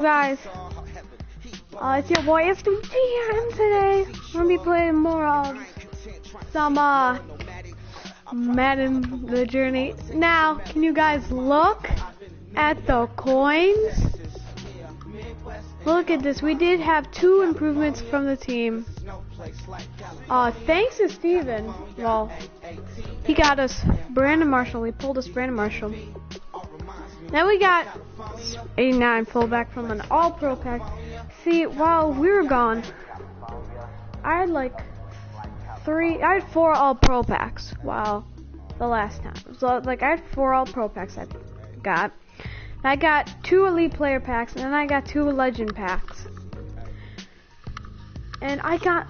Guys, it's your boy S2G, and today we're gonna be playing more of some Madden the Journey. Now, can you guys look at the coins? Look at this. We did have 2 improvements from the team. Thanks to Steven. Well, he got us Brandon Marshall. He pulled us Brandon Marshall. Then we got 89 fullback from an all-pro pack. See, while we were gone, I had like 4 all-pro packs. Wow, the last time. So like I had 4 all-pro packs I got. I got 2 elite player packs, and then I got 2 legend packs. And I got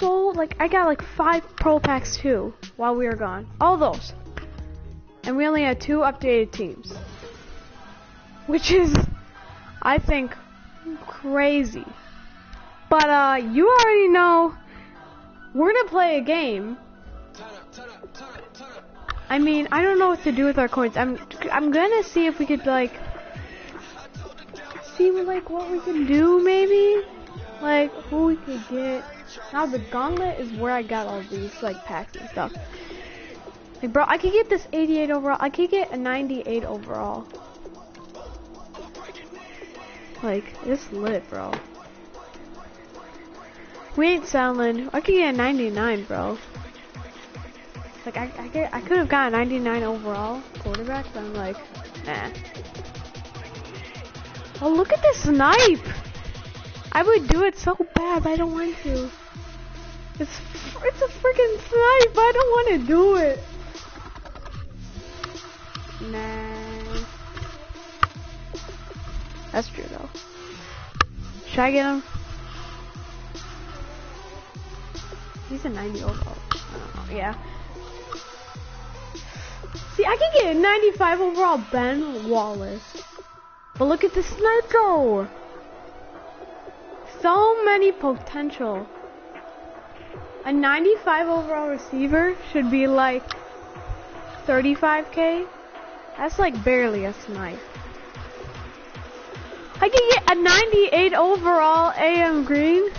like 5 pro packs too while we were gone. All those. And we only had 2 updated teams. Which is, I think, crazy. But you already know we're gonna play a game. I mean, I don't know what to do with our coins. I'm gonna see if we could like what we can do, maybe like who we could get. Now the gauntlet is where I got all these like packs and stuff. Like, bro, I could get this 88 overall. I could get a 98 overall. Like, it's lit, bro. We ain't selling. I could get a 99, bro. Like, I could have got a 99 overall quarterback, but I'm like, nah. Oh, look at this snipe! I would do it so bad, but I don't want to. It's a freaking snipe, but I don't want to do it. Nah. That's true though. Should I get him? He's a 90 overall. Yeah. See, I can get a 95 overall Ben Wallace. But look at the snipe though. So many potential. A 95 overall receiver should be like 35k. That's like barely a snipe. I can get a 98 overall AM Green.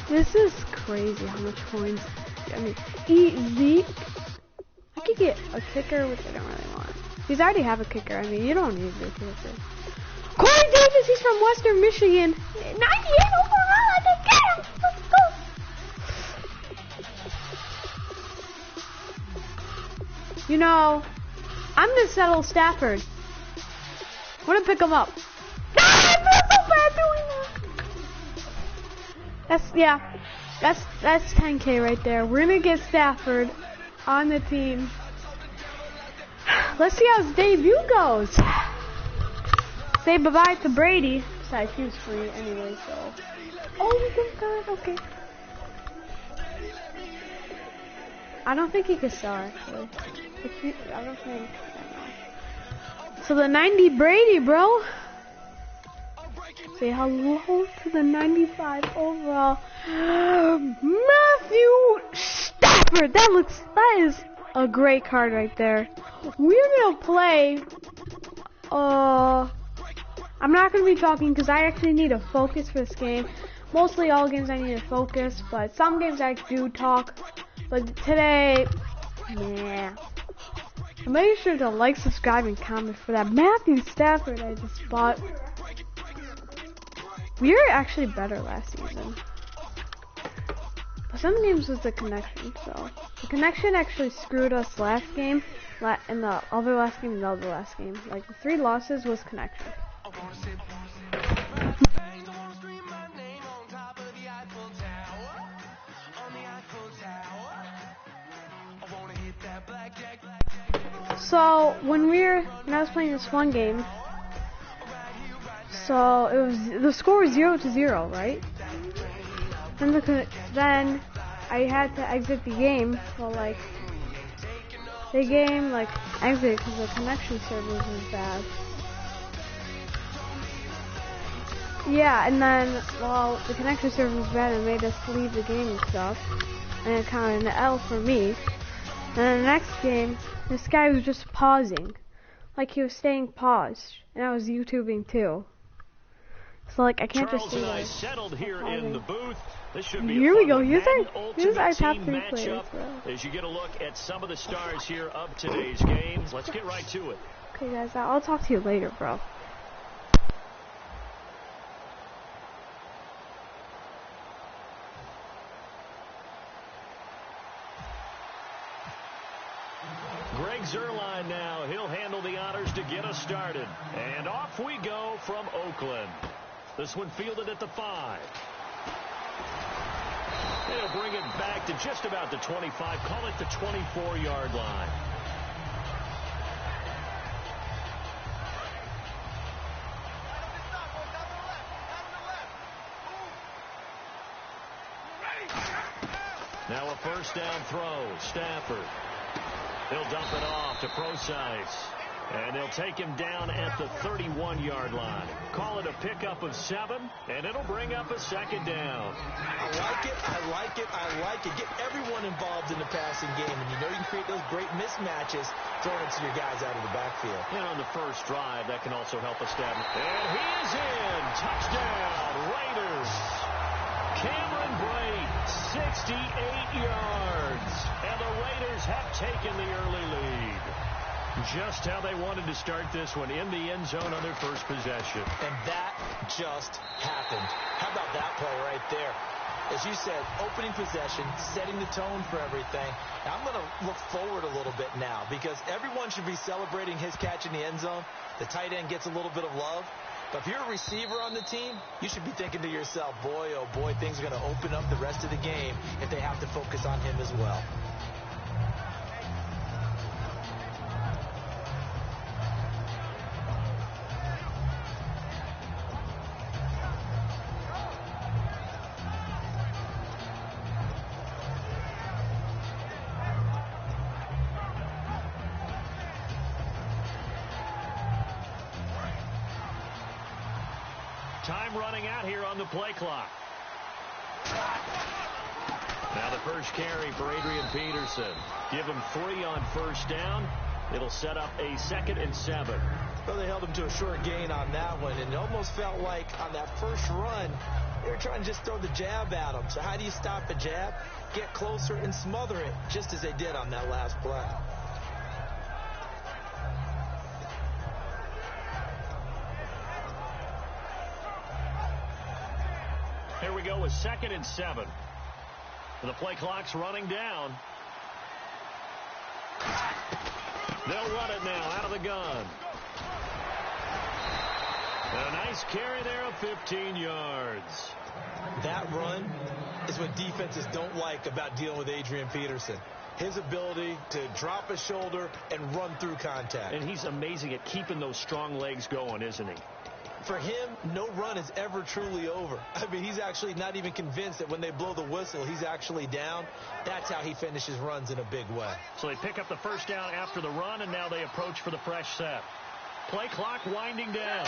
This is crazy how much coins. I mean, Zeke. I could get a kicker, which I don't really want. Because I already have a kicker. I mean, you don't need this kicker. Corey Davis, he's from Western Michigan. 98 overall, I can get him. Let's go. You know, I'm gonna settle Stafford. I'm gonna pick him up. I feel so bad doing that. That's 10k right there. We're gonna get Stafford on the team. Let's see how his debut goes. Say bye-bye to Brady. Besides, he was free anyway, so. Oh my god, okay. I don't think he could start, actually. I don't think. So the 90 Brady, bro. Say hello to the 95 overall Matthew Stafford. That is a great card right there. We're gonna play. I'm not gonna be talking because I actually need to focus for this game. Mostly all games I need to focus, but some games I do talk. But today, yeah. Make sure to like, subscribe, and comment for that Matthew Stafford I just bought. We were actually better last season. But some games was the connection, so. The connection actually screwed us last game, in the other last game, and the other last game. Like, the 3 losses was connection. So, when I was playing this one game, so the score was 0-0, right? Then I had to exit the game. Well, like the game exited because the connection servers was bad. Yeah, and then the connection server was bad and made us leave the game and stuff, and it counted an L for me. And then the next game, this guy was just pausing. Like he was staying paused. And I was YouTubing too. So like I can't Charles just do and I this. settled here in the booth. This should be Here we go. Here's our top 3 matchup players. as you get a look at some of the stars here of today's game. Let's get right to it. Okay, guys, I'll talk to you later, bro. Greg Zuerlein now. He'll handle the honors to get us started. And off we go from Oakland. This one fielded at the 5. They'll bring it back to just about the 25. Call it the 24-yard line. Now a first down throw. Stafford. He'll dump it off to Procise. And they'll take him down at the 31-yard line. Call it a pickup of 7, and it'll bring up a second down. I like it, I like it, I like it. Get everyone involved in the passing game, and you know you can create those great mismatches throwing it to your guys out of the backfield. And on the first drive, that can also help establish. And he is in. Touchdown, Raiders. Cameron Brate, 68 yards. And the Raiders have taken the early lead. Just how they wanted to start this one, in the end zone on their first possession. And that just happened. How about that play right there? As you said, opening possession, setting the tone for everything. Now, I'm going to look forward a little bit now because everyone should be celebrating his catch in the end zone. The tight end gets a little bit of love. But if you're a receiver on the team, you should be thinking to yourself, boy, oh boy, things are going to open up the rest of the game if they have to focus on him as well. Time running out here on the play clock. Now the first carry for Adrian Peterson. Give him 3 on first down. It'll set up a 2nd and 7. Well, they held him to a short gain on that one, and it almost felt like on that first run, they were trying to just throw the jab at him. So how do you stop a jab? Get closer and smother it, just as they did on that last play. Here we go with 2nd and 7. The play clock's running down. They'll run it now out of the gun. A nice carry there of 15 yards. That run is what defenses don't like about dealing with Adrian Peterson. His ability to drop his shoulder and run through contact. And he's amazing at keeping those strong legs going, isn't he? For him, no run is ever truly over. I mean, he's actually not even convinced that when they blow the whistle, he's actually down. That's how he finishes runs in a big way. So they pick up the first down after the run, and now they approach for the fresh set. Play clock winding down.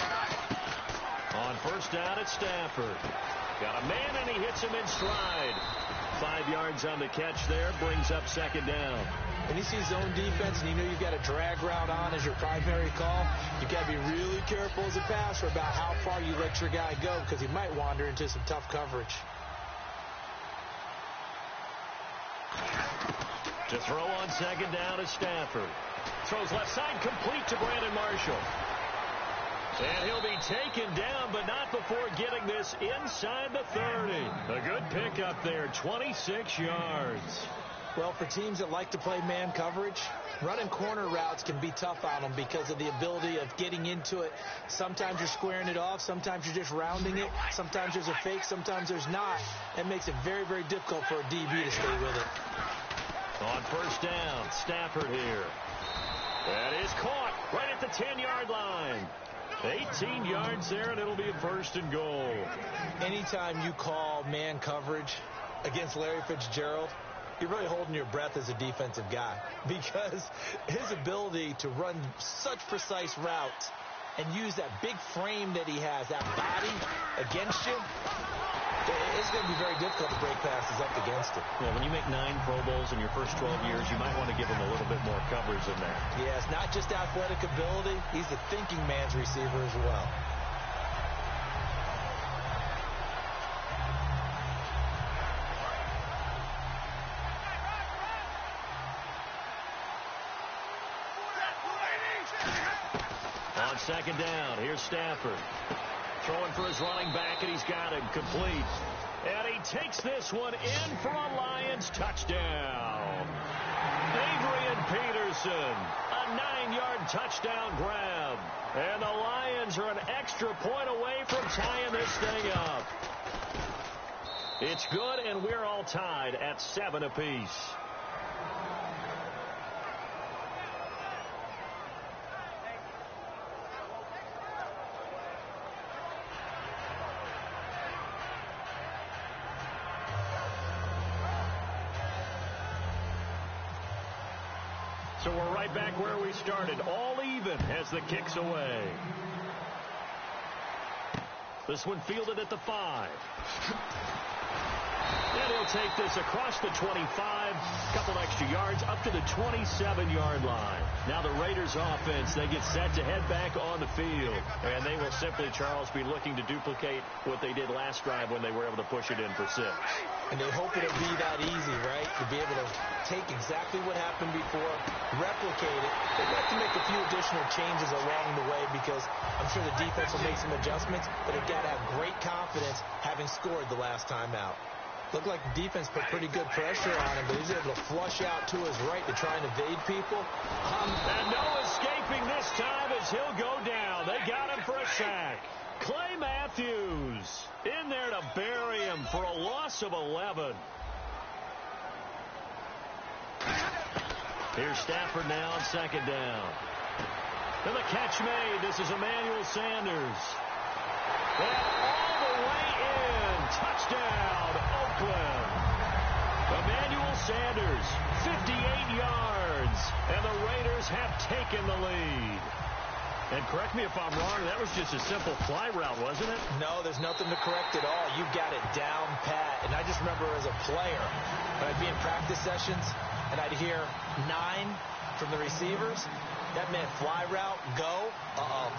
On first down, it's Stafford. Got a man, and he hits him in stride. 5 yards on the catch there, brings up 2nd down. When you see zone defense and you know you've got a drag route on as your primary call, you've got to be really careful as a passer about how far you let your guy go because he might wander into some tough coverage. To throw on 2nd down is Stafford. Throws left side complete to Brandon Marshall. And he'll be taken down, but not before getting this inside the 30. A good pickup there, 26 yards. Well, for teams that like to play man coverage, running corner routes can be tough on them because of the ability of getting into it. Sometimes you're squaring it off. Sometimes you're just rounding it. Sometimes there's a fake. Sometimes there's not. That makes it very, very difficult for a DB to stay with it. On first down, Stafford here. That is caught right at the 10-yard line. 18 yards there, and it'll be a 1st and goal. Anytime you call man coverage against Larry Fitzgerald, you're really holding your breath as a defensive guy because his ability to run such precise routes and use that big frame that he has, that body against you, it's going to be very difficult to break passes up against it. Yeah, when you make 9 Pro Bowls in your first 12 years, you might want to give him a little bit more coverage than that. Yeah, it's not just athletic ability. He's the thinking man's receiver as well. On second down, here's Stafford. Throwing for his running back, and he's got him complete. And he takes this one in for a Lions touchdown. Adrian Peterson, a 9-yard touchdown grab. And the Lions are an extra point away from tying this thing up. It's good, and we're all tied at 7 apiece. So we're right back where we started, all even as the kick's away. This one fielded at the 5. And he'll take this across the 25, a couple extra yards, up to the 27-yard line. Now the Raiders offense, they get set to head back on the field. And they will simply, Charles, be looking to duplicate what they did last drive when they were able to push it in for 6. And they hope it'll be that easy, right? To be able to take exactly what happened before, replicate it. They'd like to make a few additional changes along the way because I'm sure the defense will make some adjustments, but they've got to have great confidence having scored the last time out. Looked like the defense put pretty good pressure on him, but he's able to flush out to his right to try and evade people. And no escaping this time as he'll go down. They got him for a sack. Clay Matthews in there to bury him for a loss of 11. Here's Stafford now on second down. And the catch made. This is Emmanuel Sanders. And all the way in. Touchdown, Oakland. Emmanuel Sanders, 58 yards. And the Raiders have taken the lead. And correct me if I'm wrong, that was just a simple fly route, wasn't it? No, there's nothing to correct at all. You got it down pat. And I just remember as a player, when I'd be in practice sessions, and I'd hear 9 from the receivers, that meant fly route, go,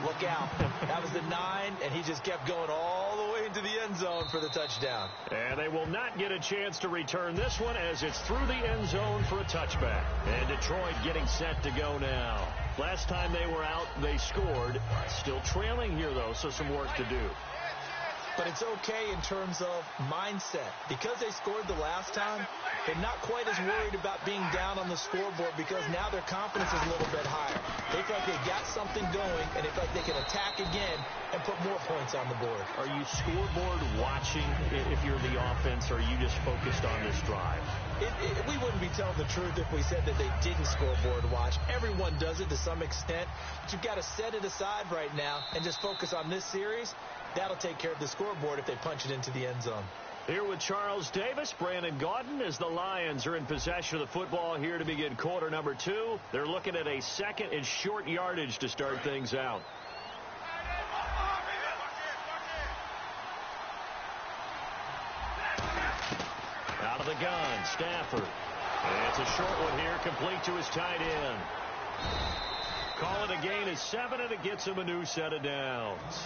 look out. That was the 9, and he just kept going all the way into the end zone for the touchdown. And they will not get a chance to return this one as it's through the end zone for a touchback. And Detroit getting set to go now. Last time they were out, they scored. Still trailing here, though, so some work to do. But it's okay in terms of mindset. Because they scored the last time, they're not quite as worried about being down on the scoreboard because now their confidence is a little bit higher. They feel like they got something going, and they feel like they can attack again and put more points on the board. Are you scoreboard watching if you're the offense, or are you just focused on this drive? We wouldn't be telling the truth if we said that they didn't scoreboard watch. Everyone does it to some extent, but you've got to set it aside right now and just focus on this series. That'll take care of the scoreboard if they punch it into the end zone. Here with Charles Davis, Brandon Gaudin, as the Lions are in possession of the football here to begin quarter number 2. They're looking at a second and short yardage to start things out. Out of the gun, Stafford. And it's a short one here, complete to his tight end. Call it a gain of 7, and it gets him a new set of downs.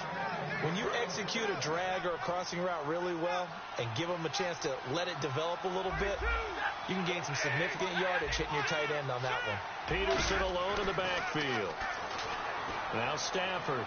When you execute a drag or a crossing route really well and give them a chance to let it develop a little bit, you can gain some significant yardage hitting your tight end on that one. Peterson alone in the backfield. Now Stafford.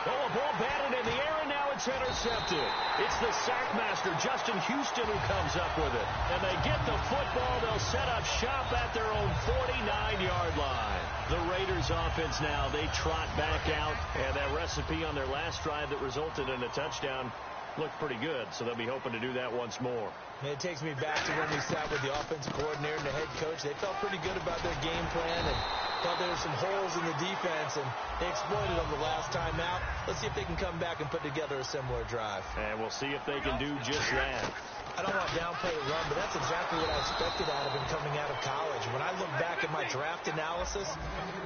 Oh, a ball batted in the air, and now it's intercepted. It's the sackmaster, Justin Houston, who comes up with it. And they get the football. They'll set up shop at their own 49-yard line. The Raiders offense now, they trot back out. And that recipe on their last drive that resulted in a touchdown looked pretty good. So they'll be hoping to do that once more. And it takes me back to when we sat with the offensive coordinator and the head coach. They felt pretty good about their game plan and felt there were some holes in the defense, and they exploited them the last time out. Let's see if they can come back and put together a similar drive. And we'll see if they can do just that. I don't want to downplay the run, but that's exactly what I expected out of him coming out of college. When I look back at my draft analysis,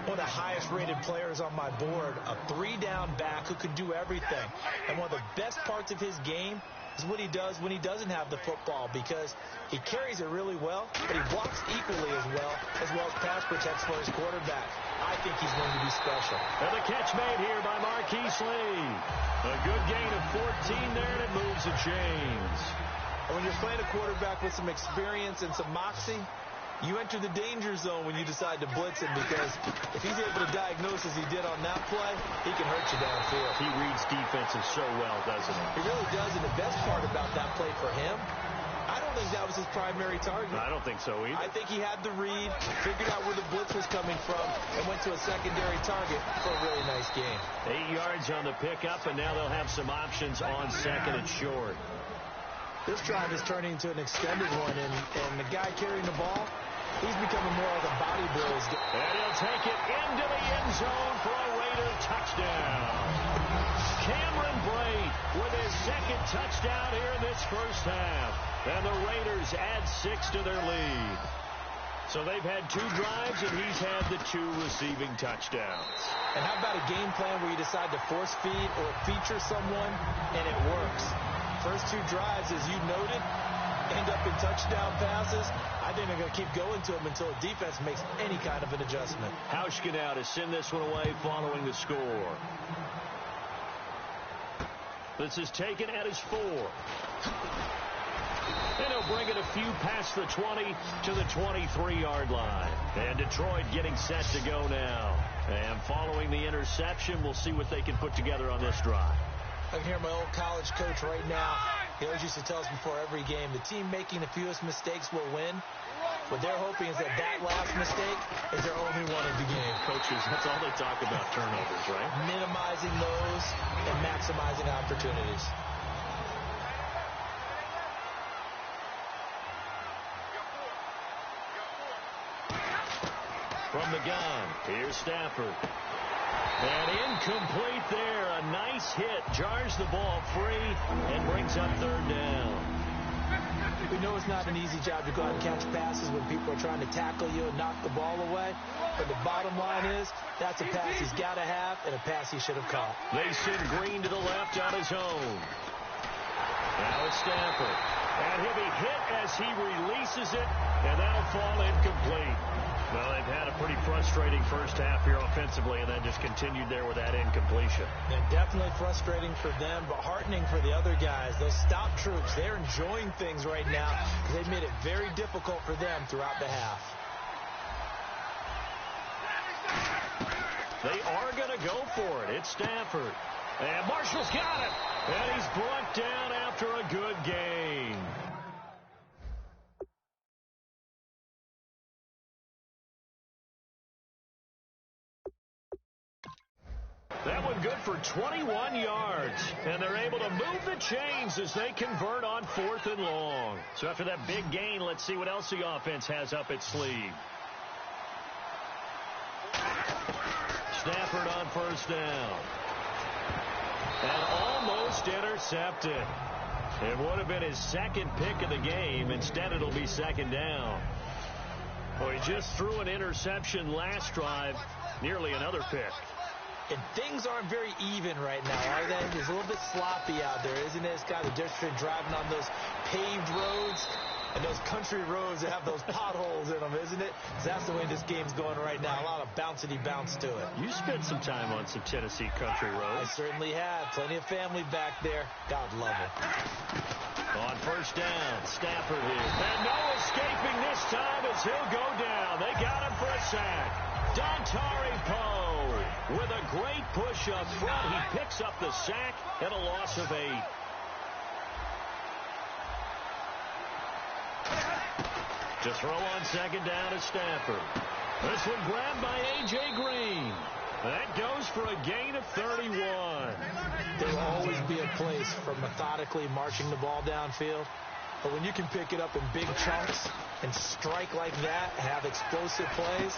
one of the highest-rated players on my board, a 3-down back who can do everything. And one of the best parts of his game is what he does when he doesn't have the football, because he carries it really well, but he blocks equally as well as pass protects for his quarterback. I think he's going to be special. And the catch made here by Marquise Lee. A good gain of 14 there, and it moves the chains. And when you're playing a quarterback with some experience and some moxie, You enter the danger zone when you decide to blitz him, because if he's able to diagnose as he did on that play, he can hurt you downfield. He reads defenses so well, doesn't he? He really does, and the best part about that play for him, I don't think that was his primary target. I don't think so either. I think he had the read, figured out where the blitz was coming from, and went to a secondary target for a really nice game. 8 yards on the pickup, and now they'll have some options on second and short. This drive is turning into an extended one, and the guy carrying the ball, he's becoming more like a body blows. And he'll take it into the end zone for a Raider touchdown. Cameron Brate with his second touchdown here in this first half. And the Raiders add 6 to their lead. So they've had 2 drives, and he's had the 2 receiving touchdowns. And how about a game plan where you decide to force feed or feature someone, and it works? First 2 drives, as you noted, end up in touchdown passes. I think they're going to keep going to them until the defense makes any kind of an adjustment. Hauschka now to send this one away following the score. This is taken at his 4. And he'll bring it a few past the 20 to the 23-yard line. And Detroit getting set to go now. And following the interception, we'll see what they can put together on this drive. I can hear my old college coach right now. He always used to tell us before every game, the team making the fewest mistakes will win. What they're hoping is that last mistake is their only one of the game. Coaches, that's all they talk about, turnovers, right? Minimizing those and maximizing opportunities. From the gun, here's Stafford. And incomplete there. A nice hit. Jars the ball free and brings up 3rd down. We know it's not an easy job to go out and catch passes when people are trying to tackle you and knock the ball away. But the bottom line is, that's a pass he's got to have and a pass he should have caught. They send Green to the left on his own. Now it's Stafford. And he'll be hit as he releases it, and that'll fall incomplete. Well, they've had a pretty frustrating first half here offensively, and then just continued there with that incompletion. And definitely frustrating for them, but heartening for the other guys. Those stop troops, they're enjoying things right now. They've made it very difficult for them throughout the half. They are going to go for it. It's Stafford. And Marshall's got it. And he's brought down after a good gain. That one good for 21 yards. And they're able to move the chains as they convert on 4th and long. So after that big gain, let's see what else the offense has up its sleeve. Stafford on 1st down. And almost intercepted. It would have been his 2nd pick of the game. Instead, it'll be 2nd down. Well, he just threw an interception last drive. Nearly another pick. And things aren't very even right now, are they? It's a little bit sloppy out there, isn't it? It's kind of different driving on those paved roads and those country roads that have those potholes in them, isn't it? That's the way this game's going right now. A lot of bouncy bounce to it. You spent some time on some Tennessee country roads. I certainly have. Plenty of family back there. God love it. On 1st down, Stafford here. And no escaping this time as he'll go down. They got him for a sack. Dontari Poe with a great push up front. He picks up the sack and a loss of 8. To throw on 2nd down is Stafford. This one grabbed by A.J. Green. That goes for a gain of 31. There will always be a place for methodically marching the ball downfield. But when you can pick it up in big chunks and strike like that, have explosive plays,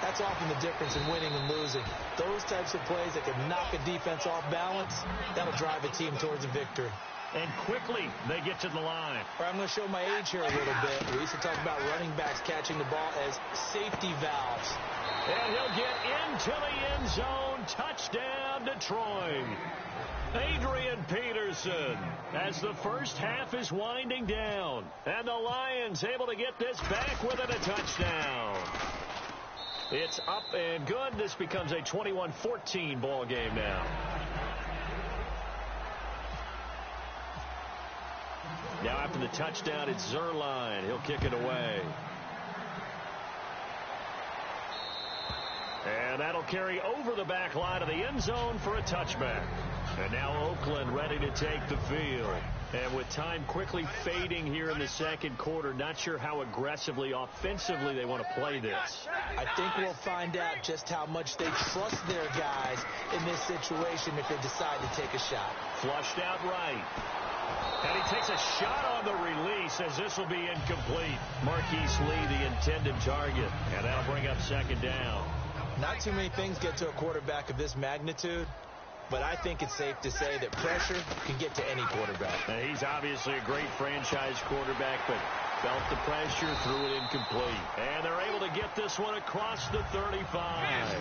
that's often the difference in winning and losing. Those types of plays that can knock a defense off balance, that'll drive a team towards a victory. And quickly, they get to the line. All right, I'm going to show my age here a little bit. We used to talk about running backs catching the ball as safety valves. And he'll get into the end zone. Touchdown, Detroit. Adrian Peterson as the first half is winding down. And the Lions able to get this back within a touchdown. It's up and good. This becomes a 21-14 ball game now. Now after the touchdown, it's Zerline. He'll kick it away. And that'll carry over the back line of the end zone for a touchback. And now Oakland ready to take the field. And with time quickly fading here in the second quarter, not sure how aggressively, offensively they want to play this. I think we'll find out just how much they trust their guys in this situation if they decide to take a shot. Flushed out right. And he takes a shot on the release as this will be incomplete. Marquise Lee, the intended target. And that'll bring up second down. Not too many things get to a quarterback of this magnitude, but I think it's safe to say that pressure can get to any quarterback. He's obviously a great franchise quarterback, but felt the pressure, threw it incomplete. And they're able to get this one across the 35.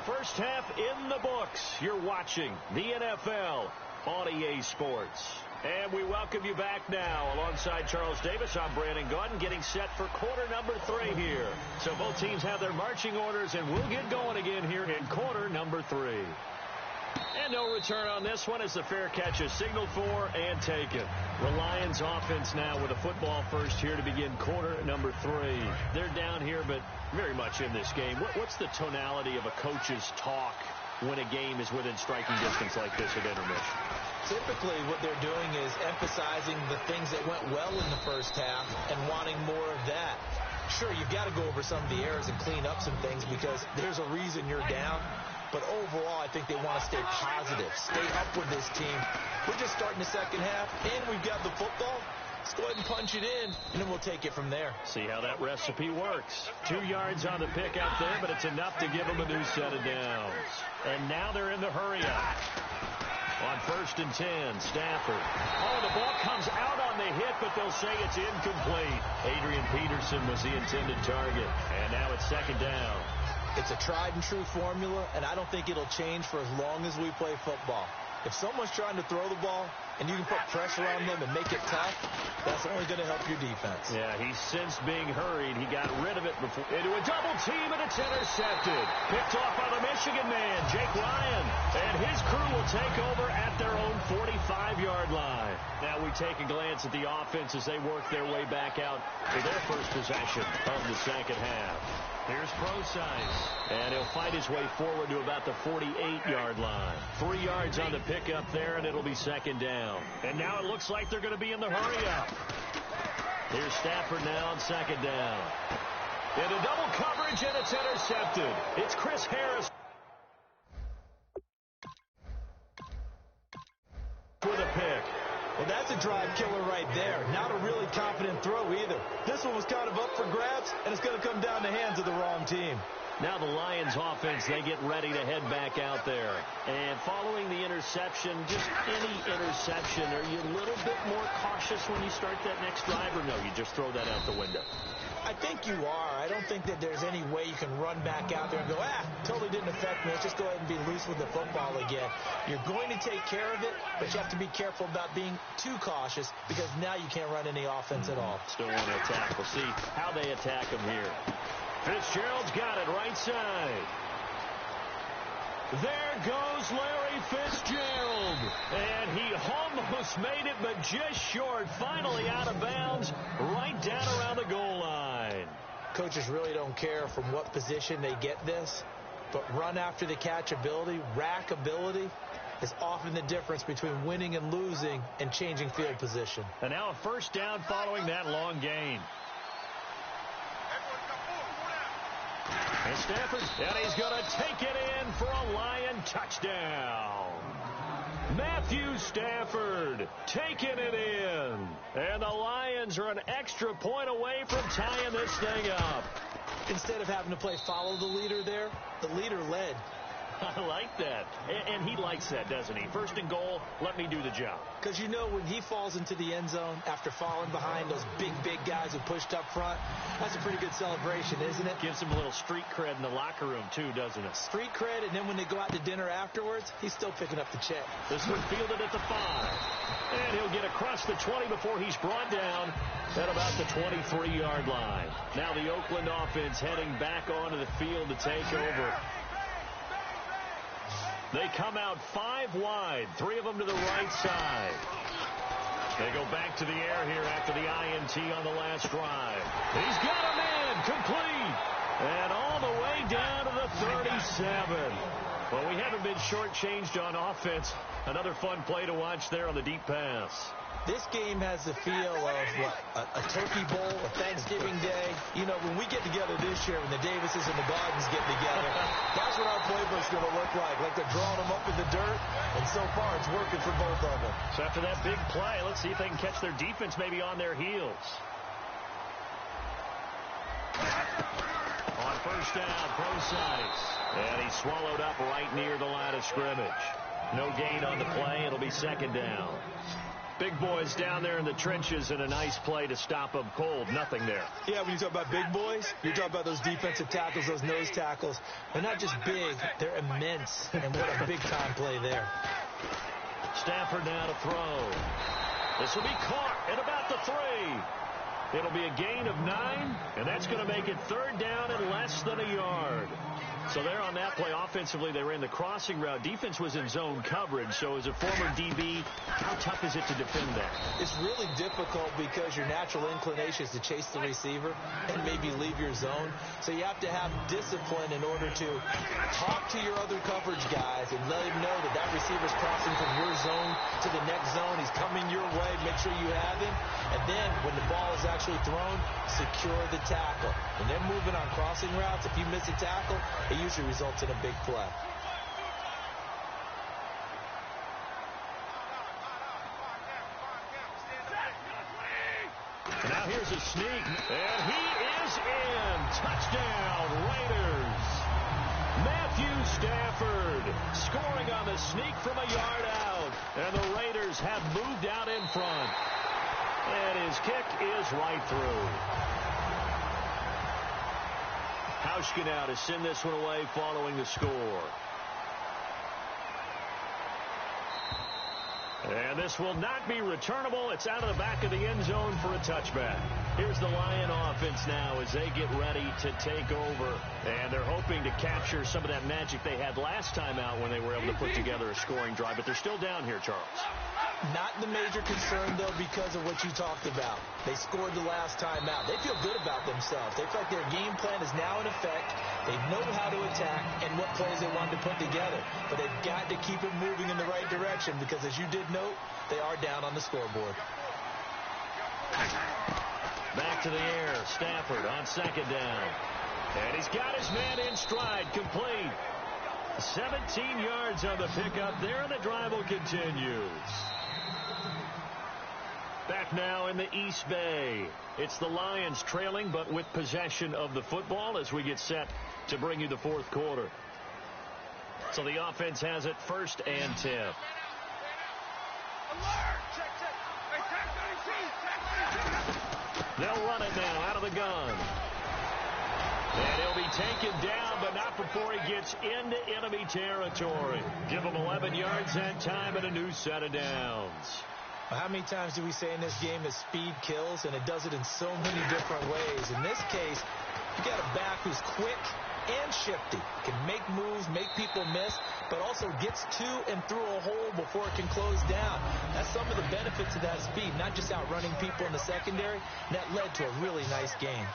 First half in the books. You're watching the NFL on EA Sports. And we welcome you back now. Alongside Charles Davis, I'm Brandon Gautin, getting set for quarter number 3 here. So both teams have their marching orders, and we'll get going again here in quarter number 3. And no return on this one as the fair catch is signaled for and taken. The Lions offense now with a football first here to begin quarter number 3. They're down here, but very much in this game. What's the tonality of a coach's talk when a game is within striking distance like this at intermission? Typically, what they're doing is emphasizing the things that went well in the first half and wanting more of that. Sure, you've got to go over some of the errors and clean up some things because there's a reason you're down. But overall, I think they want to stay positive, stay up with this team. We're just starting the second half, and we've got the football. Let's go ahead and punch it in, and then we'll take it from there. See how that recipe works. 2 yards on the pick out there, but it's enough to give them a new set of downs. And now they're in the hurry-up. On 1st and 10, Stafford. Oh, the ball comes out on the hit, but they'll say it's incomplete. Adrian Peterson was the intended target. And now it's second down. It's a tried-and-true formula, and I don't think it'll change for as long as we play football. If someone's trying to throw the ball and you can put pressure on them and make it tough, that's only going to help your defense. Yeah, he's since being hurried. He got rid of it before. Into a double team, and it's intercepted. Picked off by the Michigan man, Jake Ryan. And his crew will take over at their own 45-yard line. Now we take a glance at the offense as they work their way back out for their first possession of the second half. Here's Procise, and he'll fight his way forward to about the 48-yard line. 3 yards on the pickup there, and it'll be second down. And now it looks like they're going to be in the hurry-up. Here's Stafford now on second down. Into double coverage, and it's intercepted. It's Chris Harris with a pick. Well, that's a drive killer right there. Not a really confident throw either. This one was kind of up for grabs, and it's going to come down the hands of the wrong team. Now the Lions offense, they get ready to head back out there. And following the interception, just any interception, are you a little bit more cautious when you start that next drive, or no, you just throw that out the window? I think you are. I don't think that there's any way you can run back out there and go, totally didn't affect me. Let's just go ahead and be loose with the football again. You're going to take care of it, but you have to be careful about being too cautious because now you can't run any offense at all. Still want to attack. We'll see how they attack him here. Fitzgerald's got it right side. There goes Larry Fitzgerald. And he almost made it, but just short. Finally out of bounds, right down around the goal line. Coaches really don't care from what position they get this, but run after the catch ability, rack ability, is often the difference between winning and losing and changing field position. And now a first down following that long gain. And Stafford, and he's going to take it in for a Lion touchdown. Matthew Stafford taking it in. And the Lions are an extra point away from tying this thing up. Instead of having to play follow the leader there, the leader led. I like that. And he likes that, doesn't he? First and goal, let me do the job. Because you know when he falls into the end zone after falling behind those big guys who pushed up front, that's a pretty good celebration, isn't it? Gives him a little street cred in the locker room, too, doesn't it? Street cred, and then when they go out to dinner afterwards, he's still picking up the check. This one fielded at the 5. And he'll get across the 20 before he's brought down at about the 23-yard line. Now the Oakland offense heading back onto the field to take over. They come out 5 wide, 3 of them to the right side. They go back to the air here after the INT on the last drive. He's got a man complete. And all the way down to the 37. Well, we haven't been shortchanged on offense. Another fun play to watch there on the deep pass. This game has the feel of, a turkey bowl, a Thanksgiving day. You know, when we get together this year, when the Davises and the Gardens get together, that's what our playbook's going to look like they're drawing them up in the dirt, and so far it's working for both of them. So after that big play, let's see if they can catch their defense maybe on their heels. On first down, Procise. And he's swallowed up right near the line of scrimmage. No gain on the play. It'll be second down. Big boys down there in the trenches, and a nice play to stop them cold. Nothing there. Yeah, when you talk about big boys, you're talking about those defensive tackles, those nose tackles. They're not just big, they're immense. And what a big-time play there. Stafford now to throw. This will be caught at about the 3. It'll be a gain of 9, and that's going to make it third down and less than a yard. So there on that play, offensively, they ran the crossing route. Defense was in zone coverage. So as a former DB, how tough is it to defend that? It's really difficult because your natural inclination is to chase the receiver and maybe leave your zone. So you have to have discipline in order to talk to your other coverage guys and let him know that that receiver's crossing from your zone to the next zone. He's coming your way. Make sure you have him. And then when the ball is actually thrown, secure the tackle. When they're moving on crossing routes, if you miss a tackle, it usually results in a big play. Now here's a sneak, and he is in. Touchdown, Raiders. Matthew Stafford scoring on the sneak from a yard out, and the Raiders have moved out in front. And his kick is right through. Hauschka now to send this one away following the score. And this will not be returnable. It's out of the back of the end zone for a touchback. Here's the Lion offense now as they get ready to take over. And they're hoping to capture some of that magic they had last time out when they were able to put together a scoring drive. But they're still down here, Charles. Not the major concern, though, because of what you talked about. They scored the last time out. They feel good about themselves. They feel like their game plan is now in effect. They know how to attack and what plays they want to put together. But they've got to keep it moving in the right direction because, as you did note, they are down on the scoreboard. Back to the air. Stafford on second down. And he's got his man in stride. Complete. 17 yards on the pickup there, and the drive will continue. Back now in the East Bay. It's the Lions trailing, but with possession of the football as we get set to bring you the fourth quarter. So the offense has it first and 10. They'll run it now out of the gun. And he'll be taken down, but not before he gets into enemy territory. Give him 11 yards that time and a new set of downs. How many times do we say in this game that speed kills, and it does it in so many different ways? In this case, you got a back who's quick and shifty, can make moves, make people miss, but also gets to and through a hole before it can close down. That's some of the benefits of that speed, not just outrunning people in the secondary. And that led to a really nice game.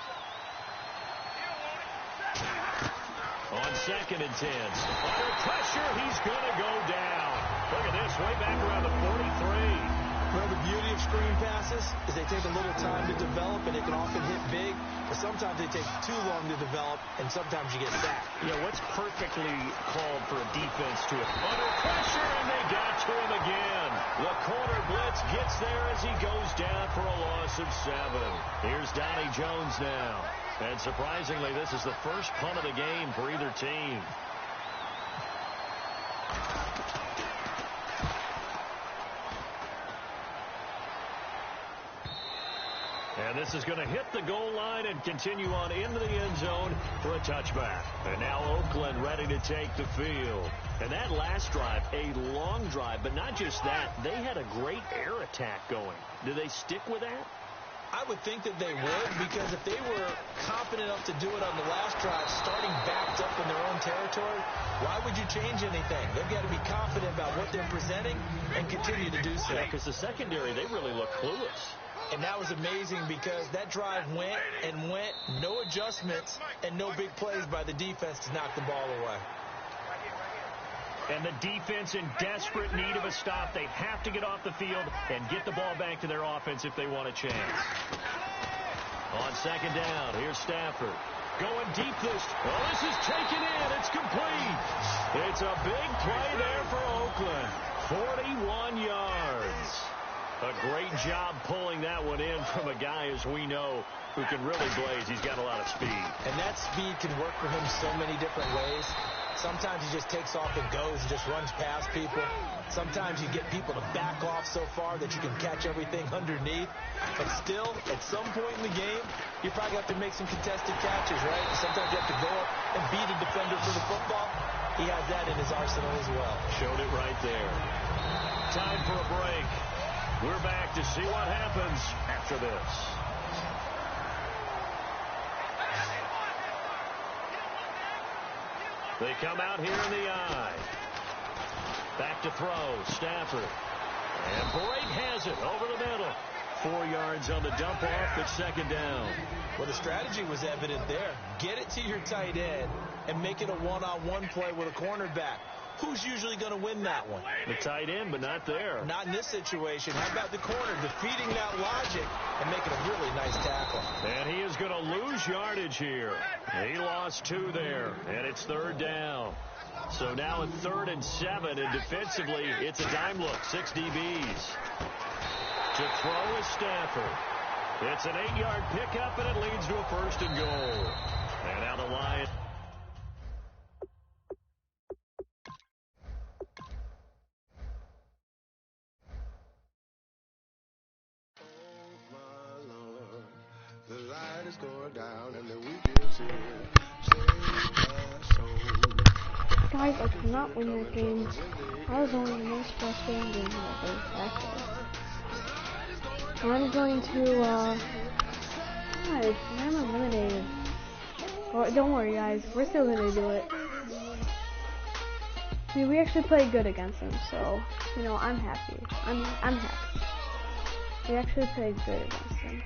On second and 10. Under pressure, he's going to go down. Look at this, way back around the 43. Well, the beauty of screen passes is they take a little time to develop, and they can often hit big, but sometimes they take too long to develop, and sometimes you get sacked. Yeah, what's perfectly called for a defense to it? Under pressure, and they got to him again. The corner blitz gets there as he goes down for a loss of 7. Here's Donnie Jones now. And surprisingly, this is the first punt of the game for either team. And this is going to hit the goal line and continue on into the end zone for a touchback. And now Oakland ready to take the field. And that last drive, a long drive, but not just that. They had a great air attack going. Do they stick with that? I would think that they would, because if they were confident enough to do it on the last drive, starting backed up in their own territory, why would you change anything? They've got to be confident about what they're presenting and continue to do so. Yeah, because the secondary, they really look clueless. And that was amazing because that drive went and went, no adjustments and no big plays by the defense to knock the ball away. And the defense in desperate need of a stop. They have to get off the field and get the ball back to their offense if they want a chance. On second down, here's Stafford. Going deep this. Oh, this is taken in. It's complete. It's a big play there for Oakland. 41 yards. A great job pulling that one in from a guy, as we know, who can really blaze. He's got a lot of speed. And that speed can work for him so many different ways. Sometimes he just takes off and goes and just runs past people. Sometimes you get people to back off so far that you can catch everything underneath. But still, at some point in the game, you probably have to make some contested catches, right? And sometimes you have to go up and beat a defender for the football. He has that in his arsenal as well. Showed it right there. Time for a break. We're back to see what happens after this. They come out here in the eye. Back to throw. Stafford. And Brate has it over the middle. 4 yards on the dump off, but second down. Well, the strategy was evident there. Get it to your tight end and make it a one-on-one play with a cornerback. Who's usually going to win that one? The tight end, but not there. Not in this situation. How about the corner defeating that logic and making a really nice tackle? And he is going to lose yardage here. He lost 2 there, and it's third down. So now it's 3rd and 7, and defensively, it's a dime look. 6 DBs. To throw is Stafford. It's an 8-yard pickup, and it leads to a 1st and goal. And now the Lions. The light is going down and the weekend's here. Save my soul. Guys, I cannot win that game. I was only the most frustrating game ever, actually. I'm going to, guys, I'm eliminated. Well, don't worry, guys, we're still gonna do it. I mean, we actually played good against them, so, you know, I'm happy. I'm happy. We actually played good against them.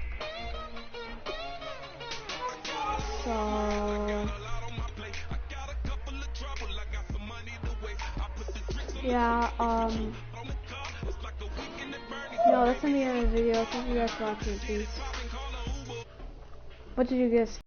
So, yeah, no, that's gonna be the end of the video. Thank you guys for watching, peace. What did you guys